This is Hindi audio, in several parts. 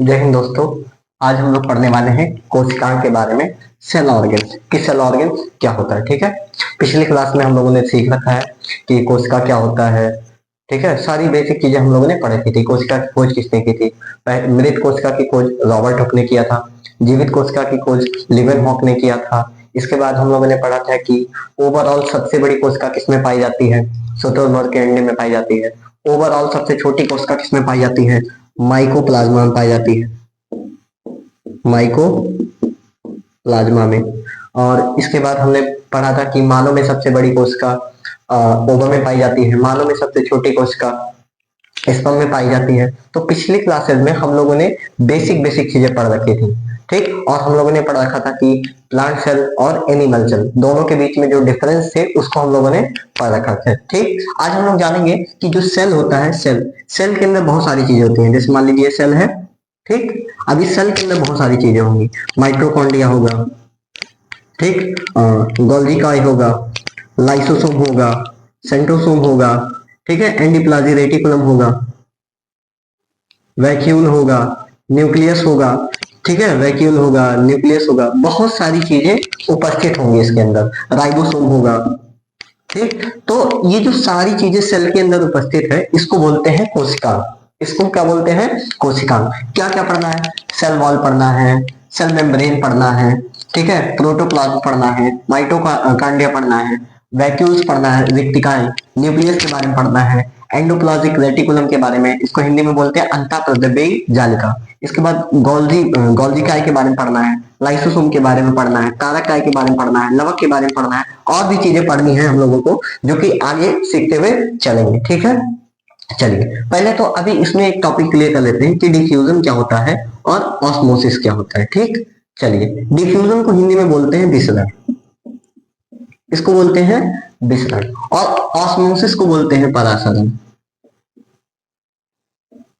जय हिंद दोस्तों। आज हम लोग पढ़ने वाले हैं कोशिकाओं के बारे में। सेल ऑर्गन्स कि सेल ऑर्गन्स क्या होता है। ठीक है, पिछली क्लास में हम लोगों ने सीख रखा है कि कोशिका क्या होता है। ठीक है, सारी बेसिक चीजें हम लोगों ने पढ़ी थी। कोशिका की खोज किसने की थी? मृत कोशिका की खोज रॉबर्ट हुक ने किया था। जीवित कोशिका की खोज लीवेनहॉक ने किया था। इसके बाद हम लोगों ने पढ़ा था कि ओवरऑल सबसे बड़ी कोशिका किसमें पाई जाती है? शुतुरमुर्ग के अंडे में पाई जाती है। ओवरऑल सबसे छोटी कोशिका किसमें पाई जाती है? माइकोप्लाज्मा में पाई जाती है, माइकोप्लाज्मा में। और इसके बाद हमने पढ़ा था कि मानव में सबसे बड़ी कोशिका ओवम में पाई जाती है। मानव में सबसे छोटी कोशिका स्पर्म में पाई जाती है। तो पिछली क्लासेस में हम लोगों ने बेसिक बेसिक चीजें पढ़ रखी थी। ठीक, और हम लोगों ने पढ़ रखा था कि प्लांट सेल और एनिमल सेल दोनों के बीच में जो डिफरेंस थे उसको हम लोगों ने पढ़ रखा था। ठीक, आज हम लोग जानेंगे कि जो सेल होता है, सेल के अंदर बहुत सारी चीजें होती हैं। जैसे मान लीजिए सेल है, ठीक, अभी सेल के अंदर बहुत सारी चीजें होंगी। माइटोकॉन्ड्रिया होगा, ठीक, गोल्गी काई होगा, लाइसोसोम होगा, सेंट्रोसोम होगा, ठीक है, एंडोप्लाज्मिक रेटिकुलम होगा, वैक्यूल होगा, न्यूक्लियस होगा। ठीक है, वैक्यूल होगा, न्यूक्लियस होगा, बहुत सारी चीजें उपस्थित होंगी इसके अंदर। राइबोसोम होगा। ठीक, तो ये जो सारी चीजें सेल के अंदर उपस्थित है इसको बोलते हैं कोशिका। इसको क्या बोलते हैं? कोशिका। क्या क्या पढ़ना है? सेल वॉल पढ़ना है, सेल मेम्ब्रेन पढ़ना है, ठीक है, प्रोटोप्लाज्म पढ़ना है, माइटोकांड्रिया पढ़ना है, वैक्यूल्स पढ़ना है, रिक्टिकाएं, न्यूक्लियस के बारे में पढ़ना है, एंडोप्लाज्मिक रेटिकुलम के बारे में, इसको हिंदी में बोलते हैं अंतःप्रद्रव्यी जालिका। इसके बाद गोल्गी काय के बारे में पढ़ना है, लाइसोसोम के बारे में पढ़ना है, कारक काय के बारे में पढ़ना है, लवक के बारे में पढ़ना है, और भी चीजें पढ़नी है हम लोगों को जो कि आगे सीखते हुए चलेंगे। ठीक है, चलिए पहले तो अभी इसमें एक टॉपिक क्लियर कर लेते हैं कि डिफ्यूजन क्या होता है और ऑस्मोसिस क्या होता है। ठीक, चलिए डिफ्यूजन को हिंदी में बोलते हैं विसरण, इसको बोलते हैं विसरण, और ऑस्मोसिस को बोलते हैं परासरण,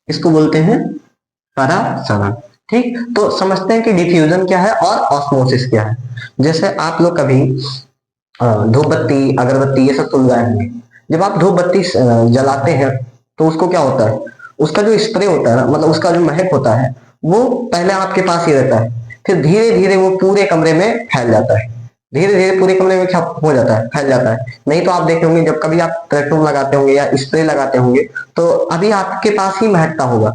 इसको बोलते हैं परासरण। ठीक, तो समझते हैं कि डिफ्यूजन क्या है और ऑस्मोसिस क्या है। जैसे आप लोग कभी धूप बत्ती, अगरबत्ती ये सब सुलगाए होंगे। जब आप धूप बत्ती जलाते हैं तो उसको क्या होता है? उसका जो स्प्रे होता है ना, मतलब उसका जो महक होता है वो पहले आपके पास ही रहता है, फिर धीरे धीरे वो पूरे कमरे में फैल जाता है। धीरे धीरे पूरे कमरे में क्या हो जाता है? फैल जाता है। नहीं तो आप देखे होंगे जब कभी आप परफ्यूम लगाते होंगे या स्प्रे लगाते होंगे तो अभी आपके पास ही महकता होगा,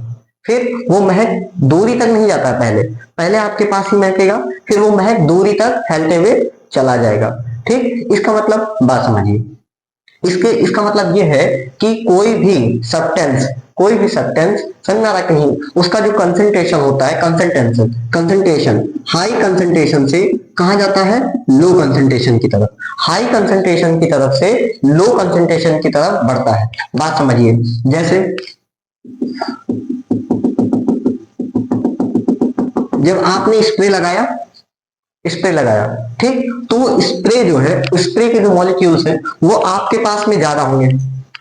फिर वो महक दूरी तक नहीं जाता है। पहले पहले आपके पास ही महकेगा, फिर वो महक दूरी तक फैलते हुए चला जाएगा। ठीक, इसका मतलब बात समझिए। इसका मतलब ये है कि कोई भी सब्सटेंस समझना रहा कहीं, उसका जो कंसंट्रेशन होता है, कंसंट्रेशन हाई कंसंट्रेशन से कहा जाता है? लो कंसंट्रेशन की तरफ। हाई कंसंट्रेशन की तरफ से लो कंसंट्रेशन की तरफ बढ़ता है। बात समझिए, जैसे जब आपने स्प्रे लगाया, ठीक, तो वो स्प्रे जो है, स्प्रे के जो मॉलिक्यूल्स हैं वो आपके पास में ज्यादा होंगे।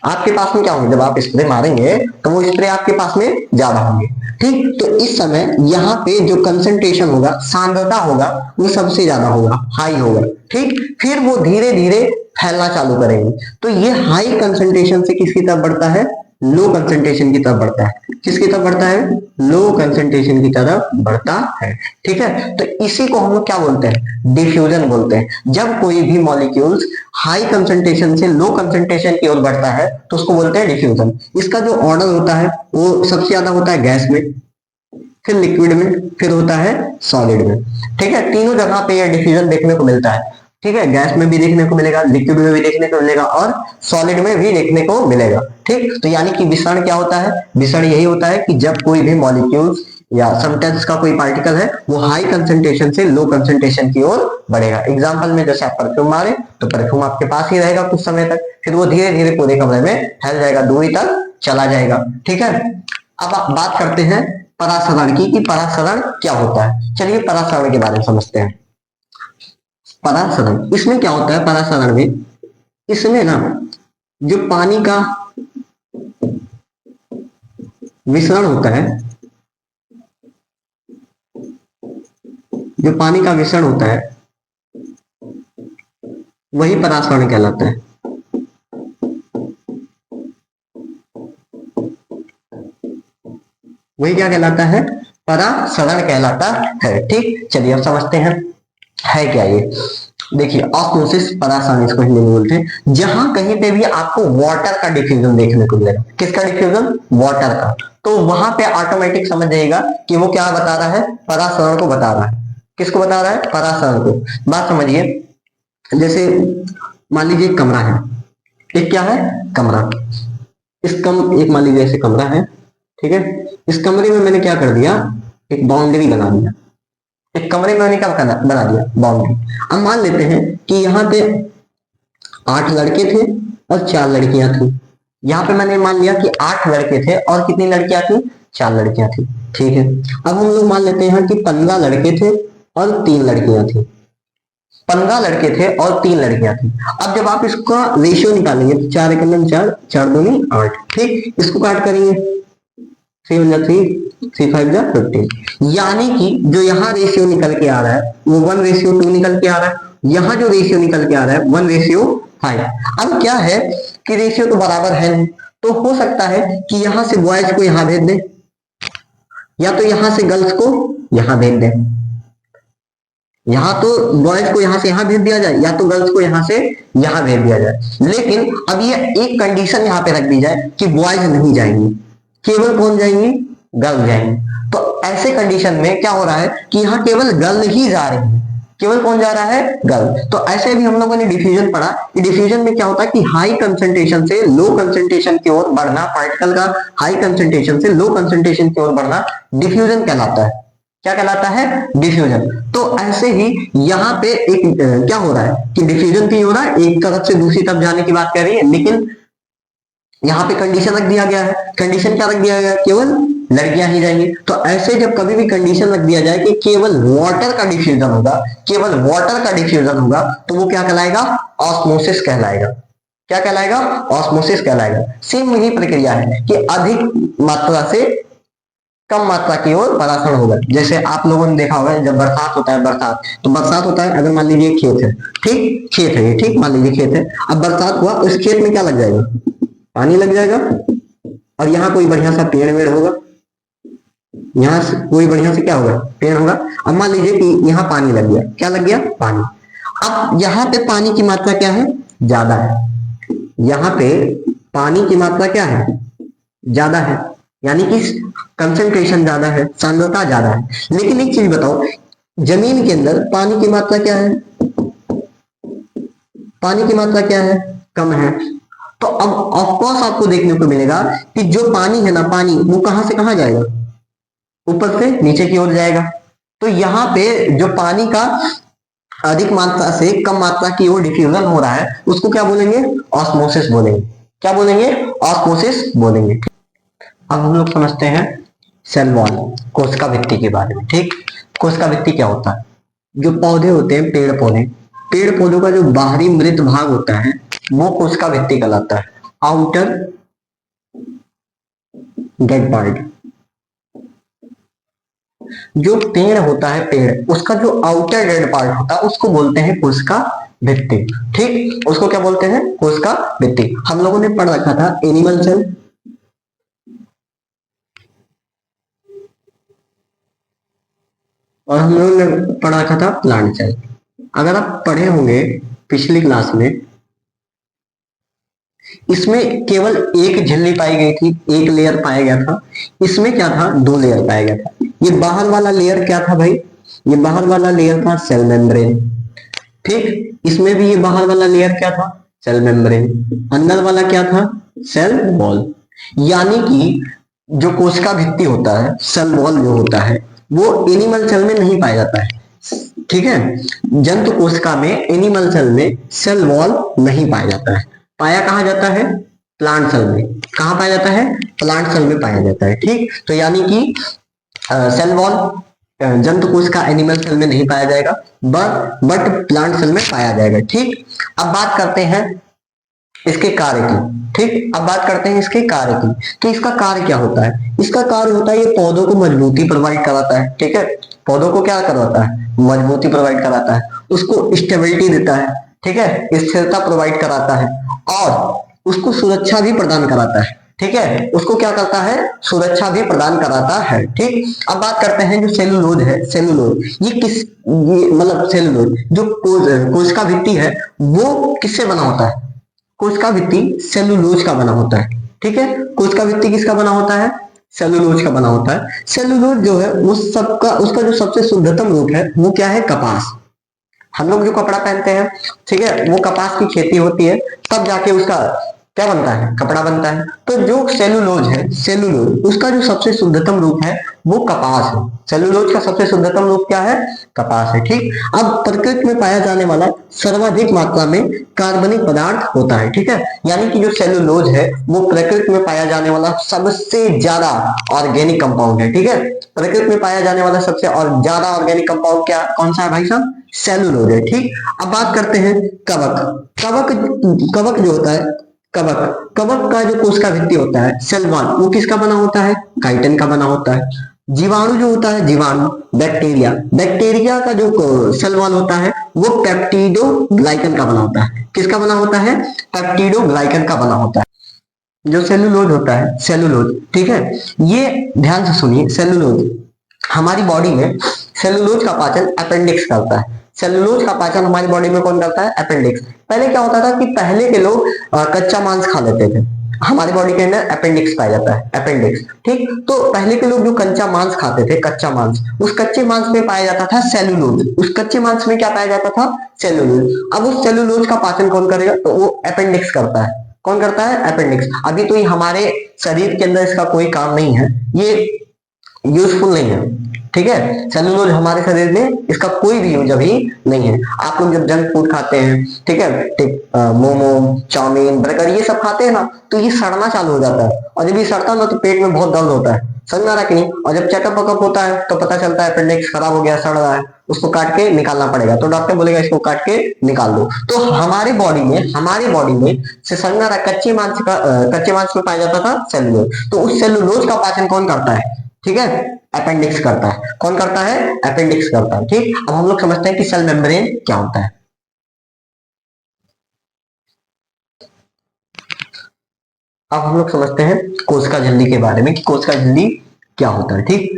आपके पास में क्या होंगे? जब आप स्प्रे मारेंगे तो वो स्प्रे आपके पास में ज्यादा होंगे। ठीक, तो इस समय यहाँ पे जो कंसंट्रेशन होगा, सांद्रता होगा, वो सबसे ज्यादा होगा, हाई होगा। ठीक, फिर वो धीरे धीरे फैलना चालू करेंगे। तो ये हाई कंसंट्रेशन से किसकी तरफ बढ़ता है? लो कंसंट्रेशन की तरफ बढ़ता है। किसकी तरफ बढ़ता है? लो कंसंट्रेशन की तरफ बढ़ता है। ठीक है, तो इसी को हम लोग क्या बोलते हैं? डिफ्यूजन बोलते हैं। जब कोई भी मॉलिक्यूल्स हाई कंसंट्रेशन से लो कंसंट्रेशन की ओर बढ़ता है तो उसको बोलते हैं डिफ्यूजन। इसका जो ऑर्डर होता है वो सबसे ज्यादा होता है गैस में, फिर लिक्विड में, फिर होता है सॉलिड में। ठीक है, तीनों जगह पे ये डिफ्यूजन देखने को मिलता है। ठीक है, गैस में भी देखने को मिलेगा, लिक्विड में भी देखने को मिलेगा, और सॉलिड में भी देखने को मिलेगा। ठीक, तो यानी कि विसरण क्या होता है? विसरण यही होता है कि जब कोई भी मॉलिक्यूल्स या सब्सटेंस का कोई पार्टिकल है वो हाई कंसंट्रेशन से लो कंसंट्रेशन की ओर बढ़ेगा। एग्जांपल में जैसे आप परफ्यूम मारे तो परफ्यूम आपके पास ही रहेगा कुछ समय तक, फिर वो धीरे धीरे पूरे कमरे में फैल जाएगा, दूरी तक चला जाएगा। ठीक है, अब आप बात करते हैं परासरण की कि परासरण क्या होता है। चलिए परासरण के बारे में समझते हैं। परासरण, इसमें क्या होता है? परासरण में इसमें ना जो पानी का विसरण होता है, जो पानी का विसरण होता है वही परासरण कहलाता है। वही क्या कहलाता है? परासरण कहलाता है। ठीक, चलिए अब समझते हैं है क्या ये। देखिए ऑस्मोसिस परासरण इसको हिंदी में बोलते हैं। जहां कहीं पे भी आपको वाटर का डिफ्यूजन देखने को मिलेगा, किसका डिफ्यूजन, वाटर का, तो वहां पे ऑटोमेटिक समझ जाइएगा कि वो क्या बता रहा है, परासरण को बता रहा है। किसको बता रहा है, परासरण को। बात समझिए, जैसे मान लीजिए कमरा है, एक क्या है, कमरा। एक मान लीजिए ऐसे कमरा है, ठीक है। इस कमरे में मैंने क्या कर दिया, एक बाउंड्री बना दिया। एक कमरे में मैंने क्या बना दिया, बाउंड्री। अब मान लेते हैं कि यहाँ पे 8 लड़के थे और 4 लड़कियां थी। यहाँ पे मैंने मान लिया कि 8 लड़के थे और कितनी लड़कियां थी, 4 लड़कियां थी। ठीक है, अब हम लोग मान लेते हैं कि 15 लड़के थे और 3 लड़कियां थी। 15 लड़के थे और 3 लड़कियां थी। अब जब आप इसका रेशियो निकालेंगे तो 4 एक 4, 4 दूनी 8। ठीक, इसको काट करेंगे, 3 1 3, 3 5 15। यानी कि जो यहाँ रेशियो निकल के आ रहा है वो 1:2 निकल के आ रहा है। यहाँ जो रेशियो निकल के आ रहा है 1:5। अब क्या है कि रेशियो तो बराबर है नहीं, तो हो सकता है कि यहाँ से बॉयज को यहाँ भेज दें, या तो यहाँ से गर्ल्स को यहाँ भेज दें। यहाँ तो बॉयज को यहाँ से यहाँ भेज दिया जाए, या तो गर्ल्स को यहाँ से यहाँ भेज दिया जाए। लेकिन अब ये एक कंडीशन यहाँ पे रख दी जाए कि बॉयज नहीं जाएंगे, केवल कौन जाएंगे, गर्ल जाएंगे। तो ऐसे कंडीशन में क्या हो रहा है कि यहाँ केवल गर्ल ही जा रही है, केवल कौन जा रहा है, गर्ल। तो ऐसे भी हम लोगों ने डिफ्यूजन पढ़ा कि डिफ्यूजन में क्या होता है कि हाई कंसंट्रेशन से लो कंसंट्रेशन की ओर बढ़ना, पार्टिकल का हाई कंसंट्रेशन से लो कंसंट्रेशन की ओर बढ़ना डिफ्यूजन कहलाता है। क्या कहलाता है, डिफ्यूजन। तो ऐसे ही यहाँ पे एक क्या हो रहा है कि डिफ्यूजन की हो रहा है, एक तरफ से दूसरी तरफ जाने की बात कर रही है, लेकिन यहाँ पे कंडीशन रख दिया गया है। कंडीशन क्या रख दिया गया, केवल लड़कियां ही जाएंगी। तो ऐसे जब कभी भी कंडीशन रख दिया जाए कि केवल वाटर का डिफ्यूजन होगा, केवल वाटर का डिफ्यूजन होगा, तो वो क्या कहलाएगा, ऑस्मोसिस कहलाएगा। क्या कहलाएगा, ऑस्मोसिस कहलाएगा। सेम वही प्रक्रिया है कि अधिक मात्रा से कम मात्रा की ओर परासरण होगा। जैसे आप लोगों ने देखा होगा जब बरसात होता है, बरसात होता है, अगर मान लीजिए खेत है, ठीक, खेत है ये, ठीक, मान लीजिए खेत है। अब बरसात हुआ, उस खेत में क्या लग जाएगा, पानी लग जाएगा। और यहाँ कोई बढ़िया सा पेड़ वेड़ होगा, यहाँ से कोई बढ़िया से क्या होगा, पेड़ होगा। अब मान लीजिए कि यहाँ पानी लग गया, क्या लग गया, पानी। अब यहाँ पे पानी की मात्रा क्या है, ज्यादा है। यहाँ पे पानी की मात्रा क्या है, ज्यादा है, यानी कि कंसंट्रेशन ज्यादा है, सांद्रता ज्यादा है। लेकिन एक चीज बताओ, जमीन के अंदर पानी की मात्रा क्या है, पानी की मात्रा क्या है, कम है। तो अब ऑफकोर्स आपको देखने को मिलेगा कि जो पानी है ना, पानी वो कहां से कहां जाएगा, ऊपर से नीचे की ओर जाएगा। तो यहाँ पे जो पानी का अधिक मात्रा से कम मात्रा की ओर डिफ्यूजन हो रहा है, उसको क्या बोलेंगे, ऑस्मोसिस बोलेंगे। क्या बोलेंगे, ऑस्मोसिस बोलेंगे। अब हम लोग समझते हैं सेल वॉल, कोशिका भित्ति के बारे में। ठीक, कोशिका भित्ति क्या होता है, जो पौधे होते हैं, पेड़ पौधों का जो बाहरी मृत भाग होता है वो कोशिका भित्ति कहलाता है, आउटर डेड पार्ट। जो पेड़ होता है, पेड़, उसका जो आउटर डेड पार्ट होता है उसको बोलते हैं कोशिका भित्ति। ठीक, उसको क्या बोलते हैं, कोशिका भित्ति। हम लोगों ने पढ़ रखा था एनिमल सेल, और हम लोगों ने पढ़ रखा था प्लांट सेल। अगर आप पढ़े होंगे पिछली क्लास में, इसमें केवल एक झिल्ली पाई गई थी, एक लेयर पाया गया था। इसमें क्या था, 2 लेयर पाया गया था। ये बाहर वाला लेयर क्या था भाई, ये बाहर वाला लेयर था सेल मेम्ब्रेन। ठीक, इसमें भी ये बाहर वाला लेयर क्या था, सेल मेम्ब्रेन। अंदर वाला क्या था, सेल वॉल। यानी कि जो कोशिका भित्ति होता है, सेल वॉल जो होता है, वो एनिमल सेल में नहीं पाया जाता है। ठीक है, जंतु कोशिका में, एनिमल सेल में सेल वॉल नहीं पाया जाता है। पाया कहाँ जाता है, प्लांट सेल में। कहाँ पाया जाता है, प्लांट सेल में पाया जाता है। ठीक, तो यानी कि सेल वॉल जंतु कोशिका एनिमल सेल में नहीं पाया जाएगा, बट प्लांट सेल में पाया जाएगा। ठीक, अब बात करते हैं इसके कार्य की। ठीक, अब बात करते हैं इसके कार्य की। तो इसका कार्य क्या होता है, इसका कार्य होता है ये पौधों को मजबूती प्रोवाइड कराता है। ठीक है, पौधों को क्या करवाता है, मजबूती प्रोवाइड कराता है, उसको स्टेबिलिटी देता है। ठीक है, स्थिरता प्रोवाइड कराता है, और उसको सुरक्षा भी प्रदान कराता है। ठीक है, उसको क्या करता है, सुरक्षा भी प्रदान कराता है। ठीक, अब बात करते हैं जो सेलुलोज है, सेलुलोज ये मतलब सेलुलोज जो कोशिका भित्ति है वो किससे बना होता है, कोशिका भित्ति सेलुलोज का बना होता है। ठीक है, कोशिका भित्ति किसका बना होता है, सेलुलोज का बना होता है। सेलुलोज जो है उस सबका उसका जो सबसे शुद्धतम रूप है वो क्या है, कपास। हम लोग जो कपड़ा पहनते हैं, ठीक है, वो कपास की खेती होती है, तब जाके उसका क्या बनता है, कपड़ा बनता है। तो जो सेलुलोज है, सेलुलोज उसका जो सबसे शुद्धतम रूप है वो कपास है। सेलुलोज का सबसे शुद्धतम रूप क्या है, कपास है। ठीक, अब प्रकृति में पाया जाने वाला सर्वाधिक मात्रा में कार्बनिक पदार्थ होता है। ठीक है, यानी कि जो सेलुलोज है वो प्रकृति में पाया जाने वाला सबसे ज्यादा ऑर्गेनिक कंपाउंड है। ठीक है, प्रकृति में पाया जाने वाला सबसे और ज्यादा ऑर्गेनिक कंपाउंड क्या कौन सा है भाई साहब, सेलुलोज है। ठीक, अब बात करते हैं कवक। कवक जो होता है, कवक का जो कोशिका भित्ति होता है, सेल वॉल, वो किसका बना होता है, काइटिन का बना होता है। जीवाणु जो होता है, जीवाणु बैक्टीरिया का जो सेल वॉल होता है वो पेप्टिडोग्लाइकन का बना होता है। किसका बना होता है, पेप्टिडोग्लाइकन का बना होता है। जो सेलुलोज होता है, सेलुलोज, ठीक है, ये ध्यान से सुनिए, सेलुलोज हमारी बॉडी में सेलुलोज का पाचन अपेंडिक्स करता है। सेलुलोज का पाचन हमारी बॉडी में कौन करता है, अपेंडिक्स। पहले क्या होता था कि पहले के लोग कच्चा मांस खा लेते थे, हमारी बॉडी के अंदर अपेंडिक्स पाया जाता है, अपेंडिक्स। ठीक, तो पहले के लोग जो कच्चा मांस खाते थे, कच्चा मांस, उस कच्चे मांस में पाया जाता था सेलुलोज। उस कच्चे मांस में क्या पाया जाता था, सेलुलोज। अब उस सेलुलोज का पाचन कौन करेगा, तो वो अपेंडिक्स करता है। कौन करता है, अपेंडिक्स। अभी तो ये हमारे शरीर के अंदर इसका कोई काम नहीं है, ये यूजफुल नहीं है। ठीक है, सेलुलोज हमारे शरीर में इसका कोई भी यूज अभी नहीं है। आप लोग जब जंक फूड खाते हैं, ठीक है, मोमो, चाउमीन, बर्गर ये सब खाते हैं ना, तो ये सड़ना चालू हो जाता है, और जब ये सड़ता है ना तो पेट में बहुत दर्द होता है, समझ में आ रहा कि नहीं। और जब चेकअप वकअप होता है तो पता चलता है अपेंडिक्स खराब हो गया, सड़ रहा है, उसको काट के निकालना पड़ेगा, तो डॉक्टर बोलेगा इसको काट के निकाल दो। तो हमारी बॉडी में से समझ रहा, कच्चे मांस में पाया जाता था सेलुलोज। तो उस सेलुलोज का पाचन कौन करता है, ठीक है, अपेंडिक्स करता है। कौन करता है, अपेंडिक्स करता है। ठीक, अब हम लोग समझते हैं कि सेल मेम्ब्रेन क्या होता है। अब हम लोग समझते हैं कोशिका झिल्ली के बारे में कि कोशिका झिल्ली क्या होता है। ठीक,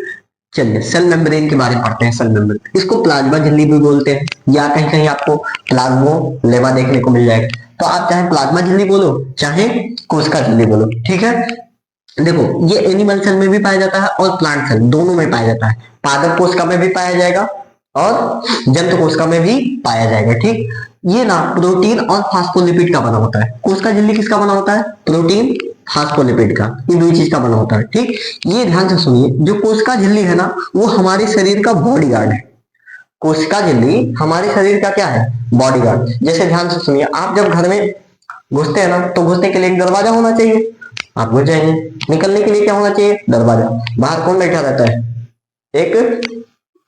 चलिए सेल मेम्ब्रेन के बारे में पढ़ते हैं। सेल मेम्ब्रेन, इसको प्लाज्मा झिल्ली भी बोलते हैं, या कहीं कहीं आपको प्लाज्मोलेमा देखने को मिल जाएगा। तो आप चाहे प्लाज्मा झिल्ली बोलो, चाहे कोशिका झिल्ली बोलो। ठीक है, देखो ये एनिमल सेल में भी पाया जाता है और प्लांट सेल दोनों में पाया जाता है। पादप कोशिका में भी पाया जाएगा और जंतु कोशिका में भी पाया जाएगा। ठीक, ये ना प्रोटीन और फास्फोलिपिड का बना होता है। कोशिका झिल्ली किसका बना होता है, प्रोटीन, फास्फोलिपिड का, इन दो चीज का बना होता है। ठीक, ये ध्यान से सुनिए, जो कोशिका झिल्ली है ना वो हमारे शरीर का बॉडीगार्ड है। कोशिका झिल्ली हमारे शरीर का क्या है, बॉडीगार्ड। जैसे ध्यान से सुनिए, आप जब घर में घुसते हैं ना तो घुसने के लिए एक दरवाजा होना चाहिए, आप घुस जाएंगे। निकलने के लिए क्या होना चाहिए, दरवाजा। बाहर कौन बैठा रहता है, एक,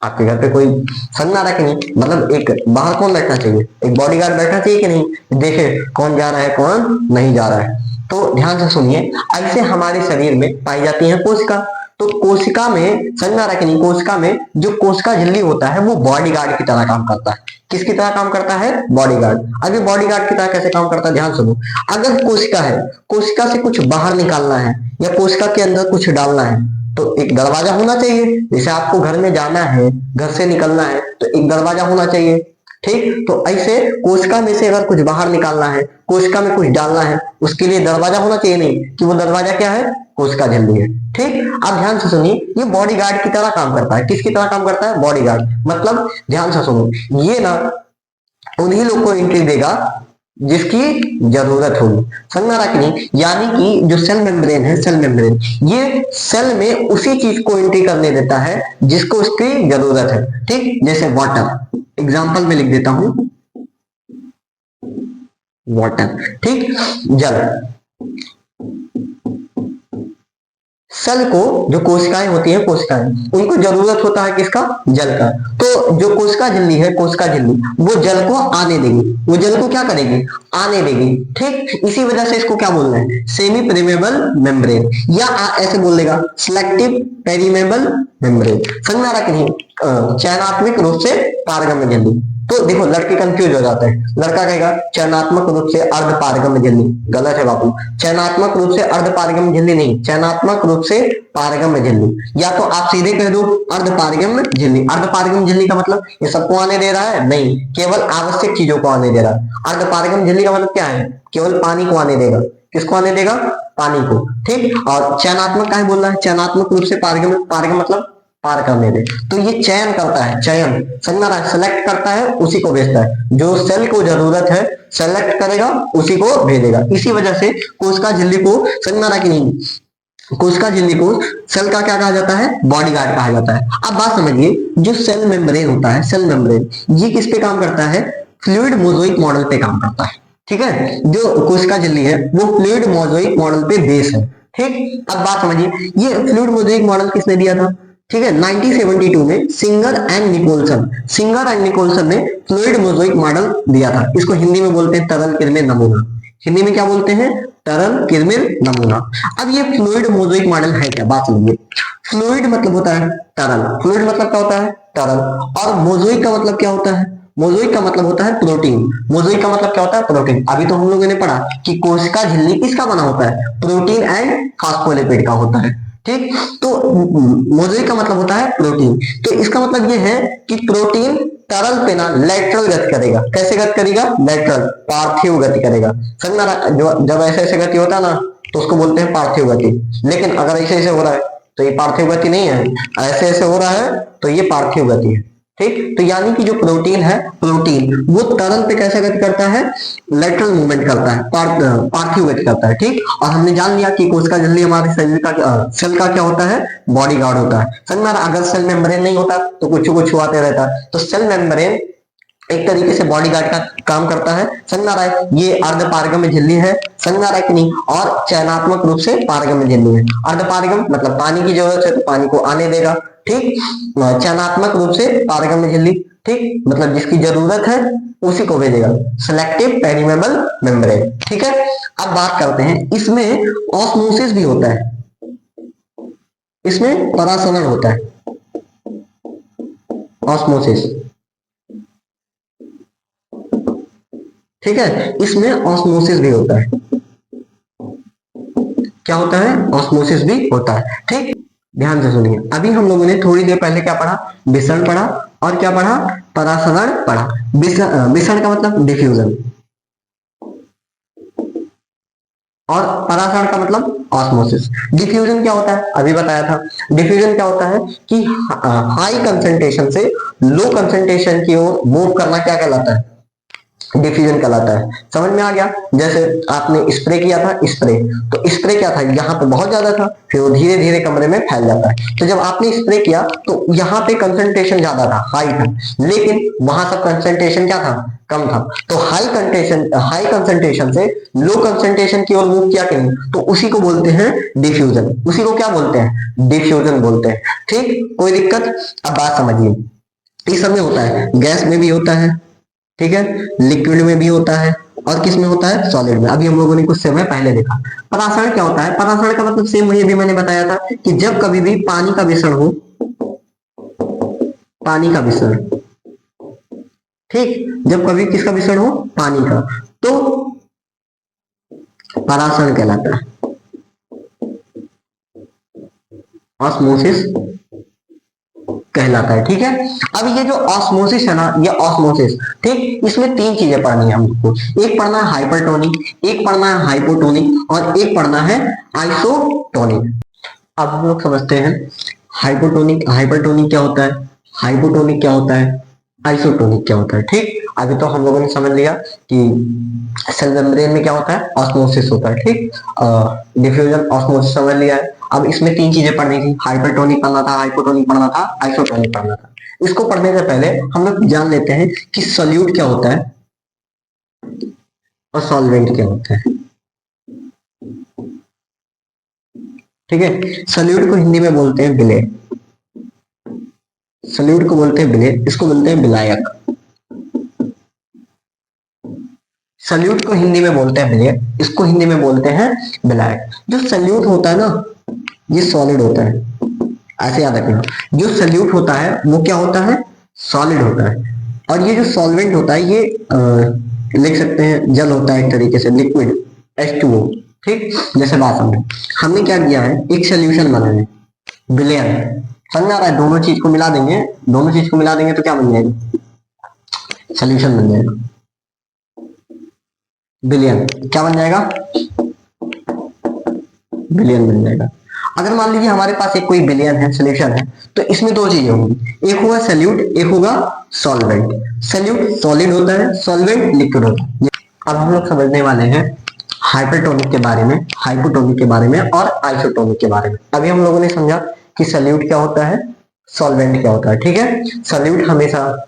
आपके घर पे कोई संग ना रखे नहीं, मतलब एक बाहर कौन बैठना चाहिए, एक बॉडीगार्ड बैठना चाहिए कि नहीं, देखे कौन जा रहा है कौन नहीं जा रहा है। तो ध्यान से सुनिए, ऐसे हमारे शरीर में पाई जाती है कोशिका। तो कोशिका में संग ना रखे नहीं, कोशिका में जो कोशिका झिल्ली होता है वो बॉडीगार्ड की तरह काम करता है। किसकी तरह काम करता है, बॉडीगार्ड। अभी बॉडीगार्ड की तरह कैसे काम करता है, ध्यान सुनो। अगर कोशिका है, कोशिका से कुछ बाहर निकालना है या कोशिका के अंदर कुछ डालना है तो एक दरवाजा होना चाहिए। जैसे आपको घर में जाना है, घर से निकलना है तो एक दरवाजा होना चाहिए। ठीक, तो ऐसे कोशिका में से अगर कुछ बाहर निकालना है, कोशिका में कुछ डालना है, उसके लिए दरवाजा होना चाहिए, नहीं कि वो दरवाजा क्या है, कोशिका झिल्ली है। ठीक, आप ध्यान से सुनिए, ये बॉडीगार्ड की तरह काम करता है। किसकी तरह काम करता है, बॉडीगार्ड। मतलब ध्यान से सुनो, ये ना उन्हीं लोग को एंट्री देगा जिसकी जरूरत होगी, समझ रहा कि नहीं। यानी कि जो सेल मेम्ब्रेन है, सेल मेम्ब्रेन ये सेल में उसी चीज को एंट्री करने देता है जिसको उसकी जरूरत है। ठीक, जैसे वाटर, एग्जांपल में लिख देता हूं, वाटर। ठीक, जल। सेल को जो कोशिकाएं होती हैं, कोशिकाएं, उनको जरूरत होता है किसका, जल का। तो जो कोशिका झिल्ली है, कोशिका झिल्ली वो जल को आने देगी, वो जल को क्या करेगी, आने देगी। ठीक, इसी वजह से इसको क्या बोलना है, सेमी पेरिमेबल मेम्ब्रेन, या ऐसे बोल देगा सिलेक्टिव पेरिमेबल मेम्ब्रेन। समझ में आ रहा कि नहीं, चयनात्मक रूप से पारगम्य झिल्ली। तो देखो लड़के कंफ्यूज हो जाते हैं, लड़का कहेगा चयनात्मक रूप से अर्ध पारगम्य झिल्ली, गलत है बाबू। चयनात्मक रूप से अर्ध पारगम्य झिल्ली नहीं, चयनात्मक रूप से पारगम्य झिल्ली। या तो आप सीधे कह दो अर्ध पारगम्य झिल्ली। अर्ध पारगम्य झिल्ली का मतलब ये सबको आने दे रहा है? नहीं, केवल आवश्यक चीजों को आने दे रहा है। अर्ध पारगम्य झिल्ली का मतलब क्या है? केवल पानी को आने देगा। किसको आने देगा? पानी को। ठीक, और चयनात्मक क्या है बोल रहा है? चयनात्मक रूप से पारगम्य, पारगम्य मतलब पार करने दे। तो ये चयन करता है, चयन समझ रहा है, सेलेक्ट करता है उसी को भेजता है। जो सेल को जरूरत है सेलेक्ट करेगा उसी को भेजेगा। इसी वजह से कोशिका झिल्ली को, समझ रहा है कि नहीं, कोशिका झिल्ली को सेल का क्या कहा जाता है? बॉडीगार्ड कहा जाता है। अब बात समझिए, जो सेल मेम्ब्रेन होता है, सेल मेम्ब्रेन, ये किस पे काम करता है? फ्लूइड मोज़ेइक मॉडल पे काम करता है। ठीक है, जो कोशिका झिल्ली है वो फ्लूइड मोज़ेइक मॉडल पे बेस है। ठीक, अब बात समझिए, ये फ्लूइड मोज़ेइक मॉडल किसने दिया था? ठीक है, 1972 में सिंगर एंड निकोलसन ने फ्लूइड मोज़ेइक मॉडल दिया था। इसको हिंदी में बोलते हैं तरल किरमिर नमूना। हिंदी में क्या बोलते हैं? तरल किरमिर नमूना। अब ये फ्लूइड मोज़ेइक मॉडल है क्या? बात समझिए, फ्लूइड मतलब होता है तरल, फ्लूइड मतलब क्या होता है? तरल। और मोज़ेइक का मतलब क्या होता है? मोज़ेइक का मतलब होता है प्रोटीन। मोज़ेइक का मतलब क्या होता है? प्रोटीन। अभी तो हम लोगों ने पढ़ा कि कोशिका झिल्ली किसका बना होता है? प्रोटीन एंड फॉस्फोलिपिड का होता है। ठीक, तो मोज़ेइक का मतलब होता है प्रोटीन। तो इसका मतलब ये है कि प्रोटीन तरल पे ना लेटरल गति करेगा। कैसे गति करेगा? लेटरल, पार्थिव गति करेगा। समझना, जो जब ऐसे ऐसे गति होता है ना तो उसको बोलते हैं पार्थिव गति। लेकिन अगर ऐसे ऐसे हो रहा है तो ये पार्थिव गति नहीं है, ऐसे ऐसे हो रहा है तो ये पार्थिव गति है। ठीक, तो यानी कि जो प्रोटीन है, प्रोटीन वो तरल पे कैसे गति करता है? लेटरल मूवमेंट करता है, पार्थिव गति करता है। ठीक, और हमने जान लिया कि कोशिका झिल्ली हमारे शरीर का सेल का क्या होता है? बॉडीगार्ड होता है। समझ में? अगर सेल मेम्ब्रेन नहीं होता तो कुछ को छुआते रहता। तो सेल मेम्ब्रेन एक तरीके से बॉडीगार्ड का काम करता है। समझ रहा है? ये अर्ध पारगम्य झिल्ली है, समझ रहा है कि नहीं? और चयनात्मक रूप से पारगम्य झिल्ली है। अर्ध पारगम्य मतलब पानी की जरूरत है तो पानी को आने देगा। ठीक, चयनात्मक रूप से पारगम्य झिल्ली, ठीक, मतलब जिसकी जरूरत है उसी को भेजेगा। Selective permeable membrane. ठीक है, अब बात करते हैं, इसमें ऑस्मोसिस भी होता है, इसमें परासरण होता है, ऑस्मोसिस। ठीक है, इसमें ऑस्मोसिस भी होता है। क्या होता है? ऑस्मोसिस भी होता है। ठीक, ध्यान से सुनिए, अभी हम लोगों ने थोड़ी देर पहले क्या पढ़ा? विसरण पढ़ा, और क्या पढ़ा? परासरण पढ़ा। विसरण का मतलब डिफ्यूजन, और परासरण का मतलब ऑस्मोसिस। डिफ्यूजन क्या होता है? अभी बताया था। डिफ्यूजन क्या होता है कि हाई कंसंट्रेशन से लो कंसंट्रेशन की ओर मूव करना क्या कहलाता है? डिफ्यूजन कहलाता है। समझ में आ गया? जैसे आपने स्प्रे किया था, स्प्रे, तो स्प्रे क्या था? यहाँ पे बहुत ज्यादा था, फिर वो धीरे धीरे कमरे में फैल जाता है। तो जब आपने स्प्रे किया तो यहाँ पे कंसंट्रेशन ज्यादा था, हाई था, लेकिन वहां सब कंसंट्रेशन क्या था? कम था। तो हाई कंसंट्रेशन से लो कंसंट्रेशन की ओर मूव किया कि नहीं, तो उसी को बोलते हैं डिफ्यूजन। उसी को क्या बोलते हैं? डिफ्यूजन बोलते हैं। ठीक, कोई दिक्कत? अब बात समझिए, इस सब में होता है, गैस में भी होता है, ठीक है, लिक्विड में भी होता है, और किस में होता है? सॉलिड में। अभी हम लोगों ने कुछ समय पहले देखा। परासरण क्या होता है? परासरण का मतलब सेम वही अभी मैंने बताया था कि जब कभी भी पानी का मिश्रण हो, पानी का मिश्रण, ठीक, जब कभी किसका मिश्रण हो? पानी का, तो परासरण कहलाता है, ऑस्मोसिस कहलाता है। ठीक है, अब ये जो ऑस्मोसिस है ना, ये ऑस्मोसिस, ठीक, इसमें तीन चीजें पढ़नी है हमको। एक पढ़ना है हाइपरटोनिक, एक पढ़ना है हाइपोटोनिक, और एक पढ़ना है आइसोटोनिक। अब हम लोग समझते हैं हाइपोटोनिक, हाइपरटोनिक क्या होता है, हाइपोटोनिक क्या होता है, आइसोटोनिक क्या होता है। ठीक, अभी तो हम लोगों ने समझ लिया कि सेल मेम्ब्रेन में क्या होता है? ऑस्मोसिस होता है। ठीक, डिफ्यूजन, ऑस्मोसिस समझ लिया है। अब इसमें तीन चीजें पढ़नी थी, हाइपरटोनिक पढ़ना था, हाइपोटोनिक पढ़ना था, आइसोटोनिक पढ़ना था। इसको पढ़ने से पहले हम लोग जान लेते हैं कि सोल्यूट क्या होता है और सॉल्वेंट क्या होता है। ठीक है, सोल्यूट को हिंदी में बोलते हैं विलेय, सोल्यूट को बोलते हैं विलेय, इसको बोलते हैं विलायक। सोल्यूट को हिंदी में बोलते हैं विलेय, इसको हिंदी में बोलते हैं विलायक। जो सोल्यूट होता है ना, ये सॉलिड होता है, ऐसे याद रखना। जो सोल्यूट होता है वो क्या होता है? सॉलिड होता है। और ये जो सॉल्वेंट होता है ये लिख सकते हैं जल होता है एक तरीके से, लिक्विड H2O। ठीक, जैसे बात हमने क्या किया है, एक सोल्यूशन बनाया है, विलयन। समझ में आ रहा है? दोनों चीज को मिला देंगे, दोनों चीज को मिला देंगे तो क्या बन जाएगा, सोल्यूशन बन जाएगा, विलयन। क्या बन जाएगा, विलयन बन जाएगा। अगर मान लीजिए हमारे पास एक कोई विलयन है, सोल्यूशन है, तो इसमें दो चीजें होंगी, एक होगा सल्यूट, एक होगा सॉल्वेंट। सल्यूट सॉलिड होता है, सॉल्वेंट लिक्विड होता है। अब हम लोग समझने वाले हैं हाइपरटोनिक के बारे में, हाइपोटोनिक के बारे में और आइसोटोनिक के बारे में। अभी हम लोगों ने समझा कि सल्यूट क्या होता है, सॉल्वेंट क्या होता है। ठीक है, सल्यूट हमेशा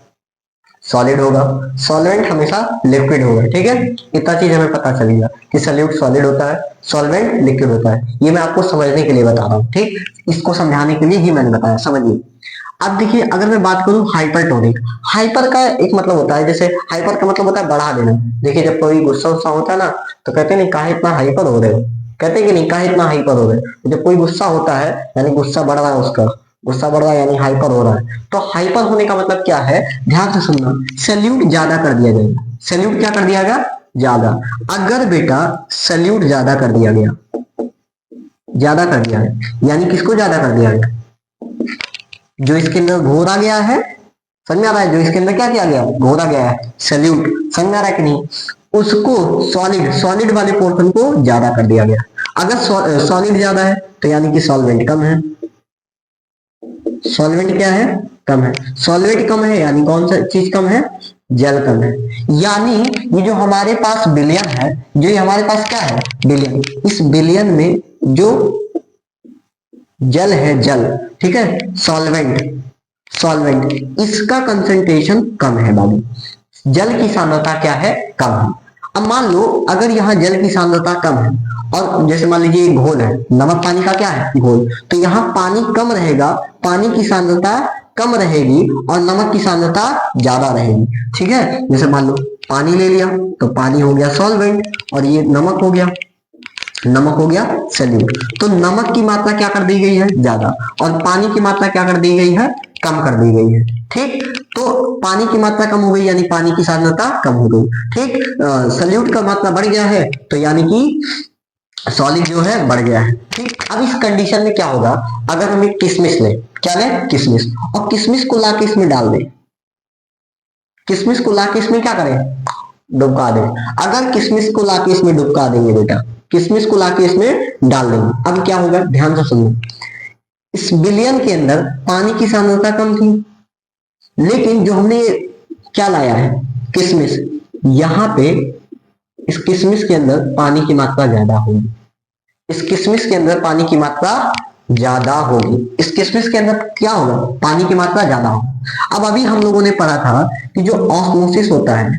सॉलिड होगा, सॉल्वेंट हमेशा लिक्विड होगा। ठीक है, इतना चीज हमें पता चल गया कि सल्यूट सॉलिड होता है, सॉल्वेंट लिक्विड होता है। ये मैं आपको समझने के लिए बता रहा हूँ। ठीक, इसको समझाने के लिए ही मैंने बताया, समझिए। अब देखिए, अगर मैं बात करूं हाइपरटोनिक, हाइपर का एक मतलब होता है, जैसे हाइपर का मतलब होता है बढ़ा देना। देखिए, जब कोई गुस्सा उस्सा होता है ना, तो कहते नहीं काहे इतना हाइपर हो रहे हो, कहते कि नहीं काहे इतना हाइपर हो रहे हो। जब कोई गुस्सा होता है यानी गुस्सा बढ़ रहा है, उसका गुस्सा बढ़ रहा है यानी हाइपर हो रहा है। तो हाइपर होने का मतलब क्या है, ध्यान से सुनना, सैल्यूट ज्यादा कर दिया जाएगा। सैल्यूट क्या कर दिया गया, ज्यादा। अगर बेटा सैल्यूट ज्यादा कर दिया गया, ज्यादा कर दिया है, यानी किसको ज्यादा कर दिया गया, जो इसके अंदर घोरा गया है। समझ में आ रहा है, जो इसके अंदर क्या किया गया, घोरा गया है, सैल्यूट। समझ में आ रहा है कि नहीं, उसको सॉलिड, सॉलिड वाले पोर्शन को ज्यादा कर दिया गया। अगर सॉलिड ज्यादा है तो यानी कि सॉल्वेंट कम है। सॉल्वेंट क्या है, कम है। सॉल्वेंट कम है यानी कौन सा चीज कम है, जल कम है। यानी ये जो हमारे पास विलयन है, जो ये हमारे पास क्या है, विलयन, इस विलयन में जो जल है, जल, ठीक है, सॉल्वेंट, सॉल्वेंट, इसका कंसंट्रेशन कम है बाबू। जल की सांद्रता क्या है, कम है। अब मान लो अगर यहाँ जल की सांद्रता कम है, और जैसे मान लीजिए एक घोल है, नमक पानी का क्या है, घोल, तो यहाँ पानी कम रहेगा, पानी की सांद्रता कम रहेगी और नमक की सांद्रता ज्यादा रहेगी। ठीक है, जैसे मान लो पानी ले लिया तो पानी हो गया सॉल्वेंट और ये नमक हो गया, नमक हो गया सैल्यूट। तो नमक की मात्रा क्या कर दी गई है, ज्यादा, और पानी की मात्रा क्या कर दी गई है, कम कर दी गई है। ठीक, तो पानी की मात्रा कम हो गई यानी पानी की सांद्रता कम हो गई। ठीक, सैल्यूट का मात्रा बढ़ गया है तो यानी कि सॉलिड जो है बढ़ गया है। ठीक, अब इस कंडीशन में क्या होगा, अगर हम एक किशमिश लें, क्या लें, किशमिश, और किशमिश को लाके इसमें डाल दें, किशमिश को लाके इसमें क्या करें, डुबका दें। अगर किशमिश को लाके इसमें डुबका देंगे बेटा, किशमिश को लाके इसमें डाल देंगे, अब क्या होगा, ध्यान से सुनो। इस विलयन के अंदर पानी की सांद्रता कम थी, लेकिन जो हमने क्या लाया है, किशमिश, यहां पे इस किशमिश के अंदर पानी की मात्रा ज्यादा होगी, इस किशमिश के अंदर पानी की मात्रा ज्यादा होगी, इस किशमिश के अंदर क्या होगा, पानी की मात्रा ज्यादा होगी। अब अभी हम लोगों ने पढ़ा था कि जो ऑस्मोसिस होता है,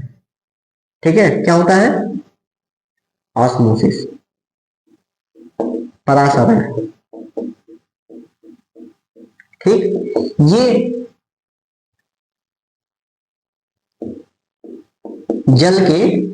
ठीक है, क्या होता है, ऑस्मोसिस, परासरण। ठीक, ये जल के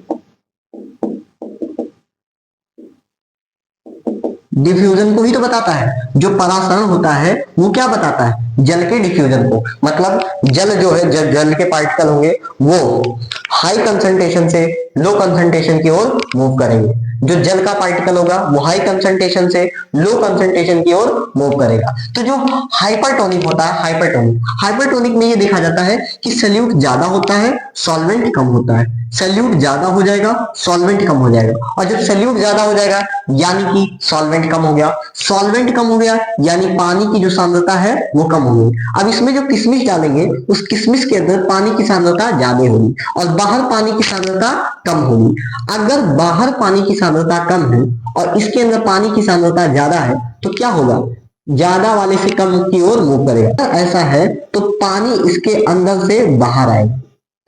डिफ्यूजन को ही तो बताता है। जो परासरण होता है वो क्या बताता है, जल के डिफ्यूजन को। मतलब जल जो है, जल के पार्टिकल होंगे वो हाई कंसंट्रेशन से लो कंसंट्रेशन की ओर मूव करेंगे। जो जल का पार्टिकल होगा वो हाई कंसंट्रेशन से लो कंसंट्रेशन की ओर मूव करेगा। तो जो हाइपरटोनिक होता है, हाइपरटोनिक, हाइपरटोनिक में ये देखा जाता है कि सल्यूट ज्यादा होता है, सॉल्वेंट कम होता है। सल्यूट ज्यादा हो जाएगा, सॉल्वेंट कम हो जाएगा, और जब सल्यूट ज्यादा हो जाएगा यानी कि सॉल्वेंट कम हो गया, सॉल्वेंट कम हो गया यानी पानी की जो सांद्रता है वो कम हो गई। अब इसमें जो किशमिश डालेंगे उस किशमिश के अंदर पानी की सांद्रता ज्यादा होगी और बाहर पानी की सांद्रता कम होगी। अगर बाहर पानी की सांद्रता कम है और इसके अंदर पानी की सांद्रता ज्यादा है तो क्या होगा, ज्यादा वाले से कम की ओर मूव करेगा। ऐसा है तो पानी इसके अंदर से बाहर आएगा,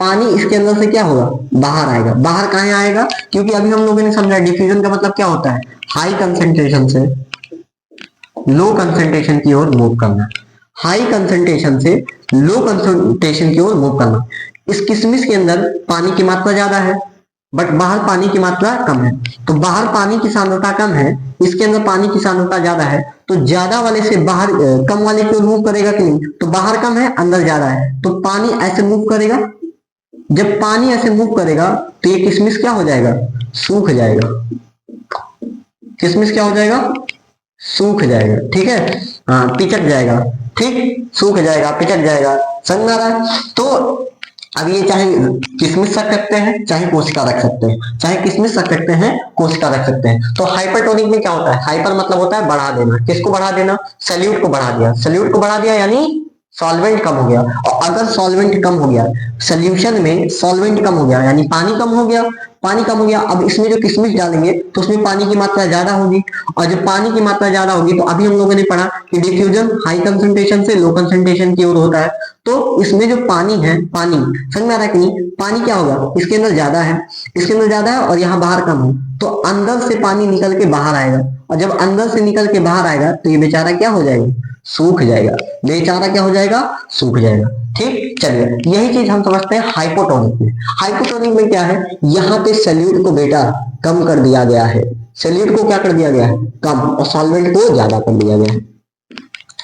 पानी इसके अंदर से क्या होगा, बाहर आएगा। बाहर कहाँ आएगा, क्योंकि अभी हम लोगों ने समझा डिफ्यूजन का मतलब क्या होता है, हाई कंसंट्रेशन से लो कंसंट्रेशन की ओर मूव करना, हाई कंसंट्रेशन से लो कंसंट्रेशन की ओर मूव करना। इस किशमिश के अंदर पानी की मात्रा ज्यादा है बट बाहर पानी की मात्रा कम है, तो बाहर पानी की सांद्रता कम है, इसके अंदर पानी की सांद्रता ज्यादा है, तो ज्यादा वाले से बाहर कम वाले की ओर मूव करेगा कि नहीं, तो बाहर कम है अंदर ज्यादा है तो पानी ऐसे मूव करेगा, जब पानी ऐसे मूव करेगा तो ये किशमिश क्या हो जाएगा, सूख जाएगा। किशमिश क्या हो जाएगा, सूख जाएगा। ठीक है, हाँ पिचक जाएगा। ठीक, सूख जाएगा, पिचक जाएगा। समझ में आ रहा है? तो अब ये चाहे किशमिश रख सकते हैं, चाहे कोशिका रख सकते हैं, चाहे किशमिश रख सकते हैं, कोशिका रख सकते हैं। तो हाइपरटोनिक में क्या होता है, हाइपर मतलब होता है बढ़ा देना। किसको बढ़ा देना, सल्यूट को बढ़ा दिया। सल्यूट को बढ़ा दिया यानी सॉल्वेंट कम हो गया। और अगर सॉल्वेंट कम हो गया, सोल्यूशन में सॉल्वेंट कम हो गया यानी पानी कम हो गया। पानी कम हो गया, अब इसमें जो किशमिश डालेंगे तो उसमें पानी की मात्रा ज्यादा होगी। और जब पानी की मात्रा ज्यादा होगी तो अभी हम लोगों ने पढ़ा कि डिफ्यूजन हाई कंसंट्रेशन से लो कंसंट्रेशन की ओर होता है। तो इसमें जो पानी है, पानी समझ में आ रहा है कि नहीं, पानी क्या होगा, इसके अंदर ज्यादा है, इसके अंदर ज्यादा है और यहाँ बाहर कम है, तो अंदर से पानी निकल के बाहर आएगा। और जब अंदर से निकल के बाहर आएगा तो ये बेचारा क्या हो जाएगा, सूख जाएगा। बेचारा क्या हो जाएगा, सूख जाएगा। ठीक, चलिए यही चीज हम समझते हैं हाइपोटोनिक में। हाइपोटोनिक में क्या है, यहाँ पे सल्यूट को बेटा कम कर दिया गया है। सल्यूट को क्या कर दिया गया है, कम, और सॉल्वेंट को ज्यादा कर दिया गया है।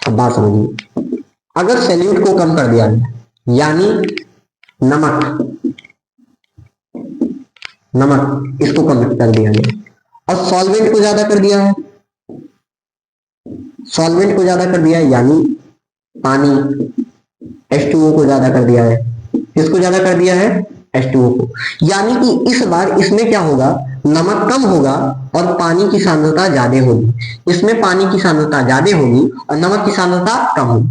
अब बात समझिए, अगर सल्यूट को कम कर दिया गया यानी नमक इसको कम कर दिया गया और सॉल्वेंट को ज्यादा कर दिया है, सॉल्वेंट को ज्यादा कर दिया है यानी पानी H2O को ज्यादा कर दिया है। किसको ज्यादा कर दिया है, H2O को। यानी कि इस बार इसमें क्या होगा, नमक कम होगा और पानी की सांद्रता ज्यादा होगी। इसमें पानी की सांद्रता ज्यादा होगी और नमक की सांद्रता कम होगी।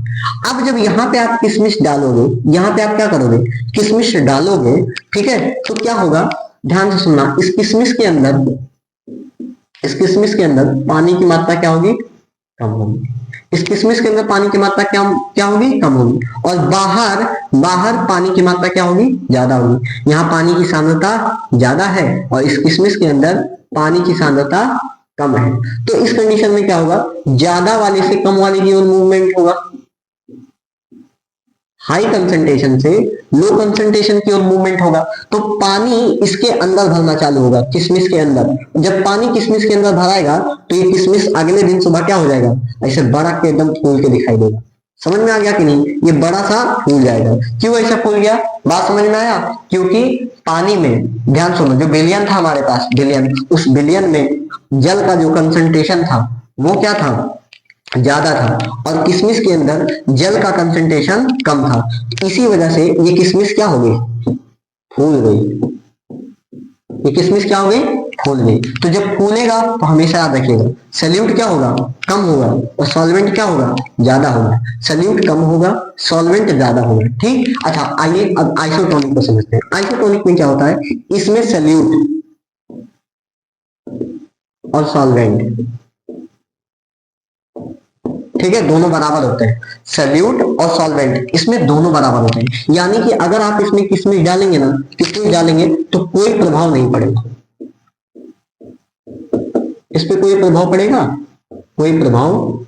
अब जब यहाँ पे आप किशमिश डालोगे, यहाँ पे आप क्या करोगे, किशमिश डालोगे, ठीक है, तो क्या होगा, ध्यान से सुनना, इस किशमिश के अंदर पानी की मात्रा क्या होगी, कम होगी। इस किशमिश के अंदर पानी की मात्रा क्या होगी, कम होगी। और बाहर पानी की मात्रा क्या होगी, ज्यादा होगी। यहाँ पानी की सांद्रता ज्यादा है और इस किशमिश के अंदर पानी की सांद्रता कम है। तो इस कंडीशन में क्या होगा, ज्यादा वाले से कम वाले की ओर मूवमेंट होगा। हाई कंसंट्रेशन से लो कंसंट्रेशन की ओर मूवमेंट होगा। तो पानी इसके अंदर भरना चालू होगा, किशमिश के अंदर। जब पानी किशमिश के अंदर भराएगा तो ये किशमिश अगले दिन सुबह क्या हो जाएगा, ऐसे बड़ा के एकदम फूल के दिखाई देगा। समझ में आ गया कि नहीं, ये बड़ा सा फूल जाएगा। क्यों ऐसा फूल गया, बात समझ में आया, क्योंकि पानी में, ध्यान सुनो, जो बिलियन था हमारे पास, बिलियन, उस बिलियन में जल का जो कंसंट्रेशन था वो क्या था, ज्यादा था, और किशमिश के अंदर जल का कंसंट्रेशन कम था। इसी वजह से ये किशमिश क्या हो गई, फूल गई। ये किशमिश क्या हो गई, फूल गई। तो जब फूलेगा तो हमेशा याद रखिएगा, सल्यूट क्या होगा, कम होगा और सॉल्वेंट क्या होगा, ज्यादा होगा। सल्यूट कम होगा, सॉल्वेंट ज्यादा होगा। ठीक, अच्छा आइए अब आइसोटोनिक को समझते हैं। आइसोटोनिक में क्या होता है, इसमें सल्यूट और सॉल्वेंट, ठीक है, दोनों बराबर होते हैं। सल्यूट और सॉल्वेंट इसमें दोनों बराबर होते हैं। यानी कि अगर आप इसमें किशमिश डालेंगे ना, किशमिश डालेंगे तो कोई प्रभाव नहीं पड़ेगा, इस पे कोई प्रभाव पड़ेगा, कोई प्रभाव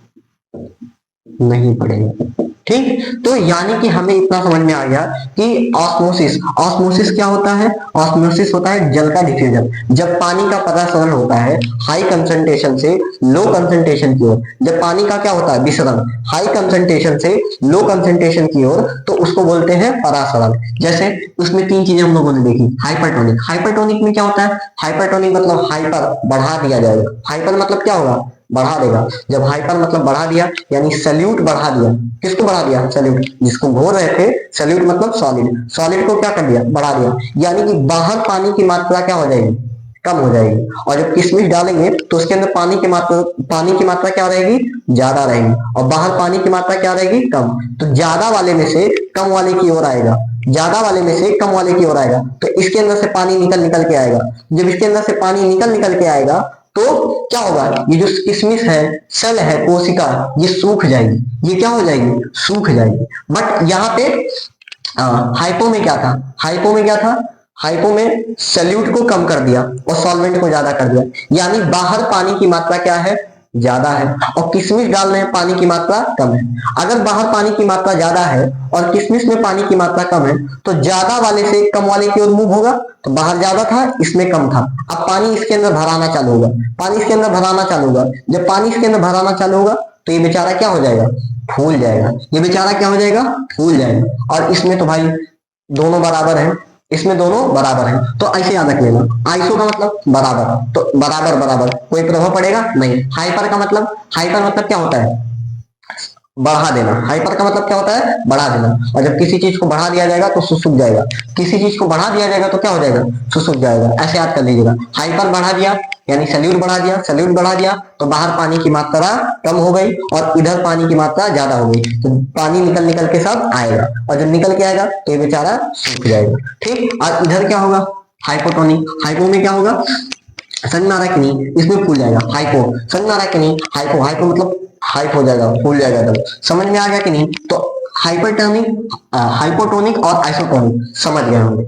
नहीं पड़ेगा। ठीक, तो यानी कि हमें इतना समझ में आ गया कि ऑस्मोसिस क्या होता है, ऑस्मोसिस होता है जल का डिफ्यूजन। जब पानी का परासरण होता है हाई कंसंट्रेशन से लो कंसंट्रेशन की ओर, जब पानी का क्या होता है, विसरण, हाई कंसंट्रेशन से लो कंसंट्रेशन की ओर, तो उसको बोलते हैं परासरण। जैसे उसमें तीन चीजें हम लोगों ने देखी, हाइपरटोनिक। हाइपरटोनिक में क्या होता है, हाइपरटोनिक मतलब हाइपर, बढ़ा दिया जाएगा। हाइपर मतलब क्या होगा, बढ़ा देगा। जब हाइपर मतलब बढ़ा दिया यानी सल्यूट बढ़ा दिया। किसको बढ़ा दिया, सल्यूट, जिसको घोर रहे थे, सल्यूट मतलब सॉलिड, सॉलिड को क्या कर दिया, बढ़ा दिया। यानी कि बाहर पानी की मात्रा क्या हो जाएगी, कम हो जाएगी। और जब किशमिश डालेंगे तो उसके अंदर पानी की मात्रा क्या रहेगी, ज्यादा रहेगी, और बाहर पानी की मात्रा क्या रहेगी, कम। तो ज्यादा वाले में से कम वाले की ओर आएगा, ज्यादा वाले में से कम वाले की ओर आएगा। तो इसके अंदर से पानी निकल के आएगा। जब इसके अंदर से पानी निकल के आएगा तो क्या होगा, ये जो किशमिश है, सेल है, कोशिका, ये सूख जाएगी। ये क्या हो जाएगी, सूख जाएगी। बट यहाँ पे हाइपो में क्या था, हाइपो में सल्यूट को कम कर दिया और सॉल्वेंट को ज्यादा कर दिया। यानी बाहर पानी की मात्रा क्या है, ज्यादा है, और किशमिश डाल रहे हैं पानी की मात्रा कम है। अगर बाहर पानी की मात्रा ज्यादा है और किशमिश में पानी की मात्रा कम है तो ज्यादा वाले से कम वाले की ओर मूव होगा। तो बाहर ज्यादा था, इसमें कम था। अब पानी इसके अंदर भराना चालू होगा, जब पानी इसके अंदर भराना चालू होगा तो ये बेचारा क्या हो जाएगा, फूल जाएगा। ये बेचारा क्या हो जाएगा, फूल जाएगा। और इसमें तो भाई दोनों बराबर है, इसमें दोनों बराबर हैं, तो ऐसे याद रख लेना। आइसो का मतलब बराबर, तो बराबर बराबर कोई प्रभाव पड़ेगा नहीं। हाइपर का मतलब, हाइपर मतलब क्या होता है, बढ़ा देना। हाइपर का मतलब क्या होता है, बढ़ा देना। और जब किसी चीज को बढ़ा दिया जाएगा तो सुसुक जाएगा, किसी चीज को बढ़ा दिया जाएगा तो क्या हो जाएगा, सुसुक जाएगा। ऐसे याद कर लीजिएगा। हाइपर बढ़ा दिया यानी सैल्यूट बढ़ा दिया, सैल्यूट बढ़ा दिया तो बाहर पानी की मात्रा कम हो गई और इधर पानी की मात्रा ज्यादा हो गई, तो पानी निकल निकल के सब आएगा, और जब निकल के आएगा तो ये बेचारा सूख जाएगा। ठीक, और इधर क्या होगा, हाइपोटोनिक। हाइपो में क्या होगा, समझ में आ रहा है कि नहीं, इसमें फूल जाएगा। हाइपो समझ में आ रहा है कि नहीं, हाइपो, हाइपो मतलब हाइप हो जाएगा, फूल जाएगा। तब समझ में आ गया कि नहीं, तो हाइपरटोनिक, हाइपोटोनिक और आइसोटोनिक समझ गए होंगे।